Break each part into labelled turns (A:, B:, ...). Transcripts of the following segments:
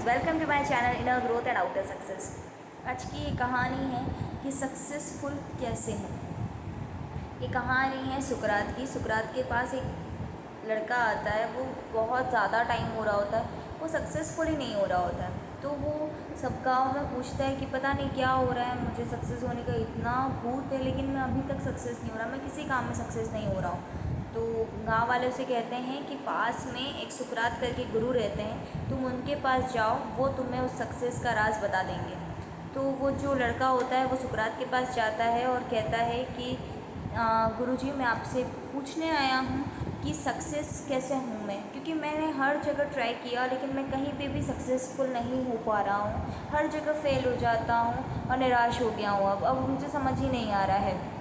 A: Welcome to my channel inner growth and outer success. आज की ये कहानी है कि सक्सेसफुल कैसे हैं। ये कहानी है सुकरात की। सुकरात के पास एक लड़का आता है, वो बहुत ज़्यादा टाइम हो रहा होता है, वो सक्सेसफुल ही नहीं हो रहा होता है। तो वो सब गाँव में पूछता है कि पता नहीं क्या हो रहा है, मुझे सक्सेस होने का इतना भूत है, लेकिन मैं अभी तक सक्सेस नहीं हो रहा, मैं किसी काम में सक्सेस नहीं हो रहा हूँ। तो गांव वाले उसे कहते हैं कि पास में एक सुकरात करके गुरु रहते हैं, तुम उनके पास जाओ, वो तुम्हें उस सक्सेस का राज बता देंगे। तो वो जो लड़का होता है वो सुकरात के पास जाता है और कहता है कि गुरुजी, मैं आपसे पूछने आया हूँ कि सक्सेस कैसे हूँ मैं, क्योंकि मैंने हर जगह ट्राई किया लेकिन मैं कहीं पे भी सक्सेसफुल नहीं हो पा रहा हूँ, हर जगह फेल हो जाता हूँ और निराश हो गया हूँ। अब मुझे समझ ही नहीं आ रहा है।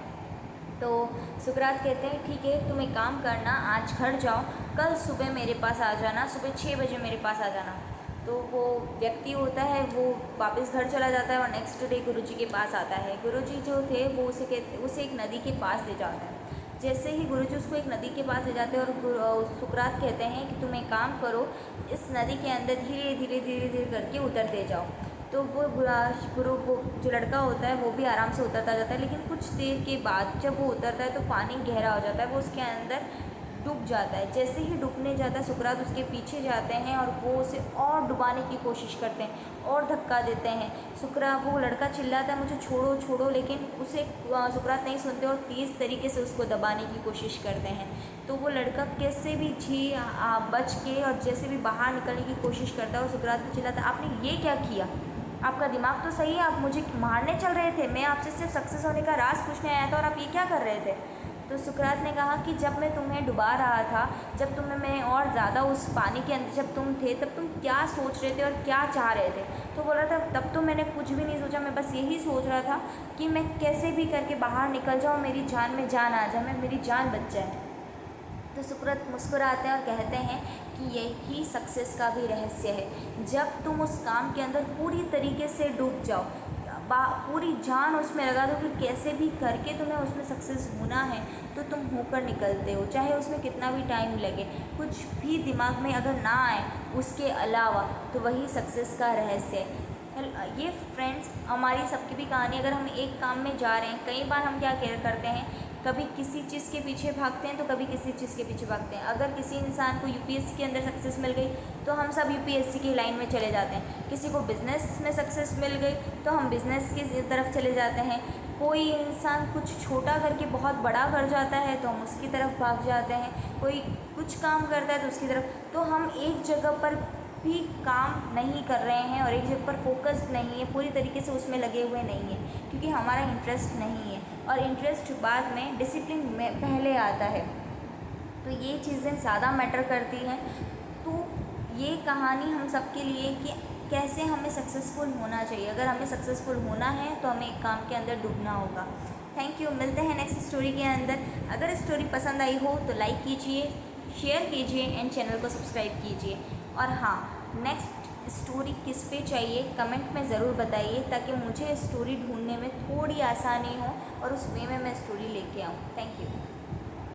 A: तो सुकरात कहते हैं ठीक है, तुम एक काम करना, आज घर जाओ, कल सुबह मेरे पास आ जाना, सुबह 6 बजे मेरे पास आ जाना। तो वो व्यक्ति होता है वो वापस घर चला जाता है और नेक्स्ट डे गुरुजी के पास आता है। गुरुजी जो थे वो उसे एक नदी के पास ले जाता है। जैसे ही गुरुजी उसको एक नदी के पास ले जाते हैं और सुकरात कहते हैं कि तुम एक काम करो, इस नदी के अंदर धीरे धीरे धीरे धीरे करके उतरते जाओ। तो वो वो जो लड़का होता है वो भी आराम से उतरता जाता है, लेकिन कुछ देर के बाद जब वो उतरता है तो पानी गहरा हो जाता है, वो उसके अंदर डूब जाता है। जैसे ही डूबने जाता है सुकरात उसके पीछे जाते हैं और वो उसे और डुबाने की कोशिश करते हैं और धक्का देते हैं। वो लड़का चिल्लाता है मुझे छोड़ो छोड़ो, लेकिन उसे सुकरात नहीं सुनते और तेज़ तरीके से उसको दबाने की कोशिश करते हैं। तो वो लड़का कैसे भी बच के और जैसे भी बाहर निकलने की कोशिश करता है और सुकरात को चिल्लाता है, आपने ये क्या किया, आपका दिमाग तो सही है, आप मुझे मारने चल रहे थे, मैं आपसे सिर्फ सक्सेस होने का राज पूछने आया था और आप ये क्या कर रहे थे। तो सुकरात ने कहा कि जब मैं तुम्हें डुबा रहा था, जब तुम्हें मैं और ज़्यादा उस पानी के अंदर जब तुम थे, तब तुम क्या सोच रहे थे और क्या चाह रहे थे। तो बोल रहा था तब तो मैंने कुछ भी नहीं सोचा, मैं बस यही सोच रहा था कि मैं कैसे भी करके बाहर निकल जाऊँ, मेरी जान में जान आ जाए, मेरी जान बच जाए। तो सुकरात मुस्कुराते हैं और कहते हैं कि यही सक्सेस का भी रहस्य है। जब तुम उस काम के अंदर पूरी तरीके से डूब जाओ, पूरी जान उसमें लगा दो कि कैसे भी करके तुम्हें उसमें सक्सेस होना है, तो तुम होकर निकलते हो, चाहे उसमें कितना भी टाइम लगे, कुछ भी दिमाग में अगर ना आए उसके अलावा, तो वही सक्सेस का रहस्य है। ये फ्रेंड्स हमारी सबकी भी कहानी, अगर हम एक काम में जा रहे हैं, कई बार हम क्या करते हैं, कभी किसी चीज़ के पीछे भागते हैं तो कभी किसी चीज़ के पीछे भागते हैं। अगर किसी इंसान को यूपीएससी के अंदर सक्सेस मिल गई तो हम सब यूपीएससी की लाइन में चले जाते हैं। किसी को बिज़नेस में सक्सेस मिल गई तो हम बिज़नेस की तरफ चले जाते हैं। कोई इंसान कुछ छोटा करके बहुत बड़ा कर जाता है तो हम उसकी तरफ भाग जाते हैं। कोई कुछ काम करता है तो उसकी तरफ। तो हम एक जगह पर भी काम नहीं कर रहे हैं और एक जगह पर फोकस नहीं है, पूरी तरीके से उसमें लगे हुए नहीं हैं, क्योंकि हमारा इंटरेस्ट नहीं है और इंटरेस्ट बाद में, डिसिप्लिन में पहले आता है। तो ये चीज़ें ज़्यादा मैटर करती हैं। तो ये कहानी हम सबके लिए कि कैसे हमें सक्सेसफुल होना चाहिए। अगर हमें सक्सेसफुल होना है तो हमें एक काम के अंदर डूबना होगा। थैंक यू, मिलते हैं नेक्स्ट स्टोरी के अंदर। अगर स्टोरी पसंद आई हो तो लाइक कीजिए, शेयर कीजिए एंड चैनल को सब्सक्राइब कीजिए। और हाँ, नेक्स्ट स्टोरी किस पे चाहिए कमेंट में ज़रूर बताइए, ताकि मुझे स्टोरी ढूंढने में थोड़ी आसानी हो और उस वे में मैं स्टोरी लेके आऊँ। Thank you.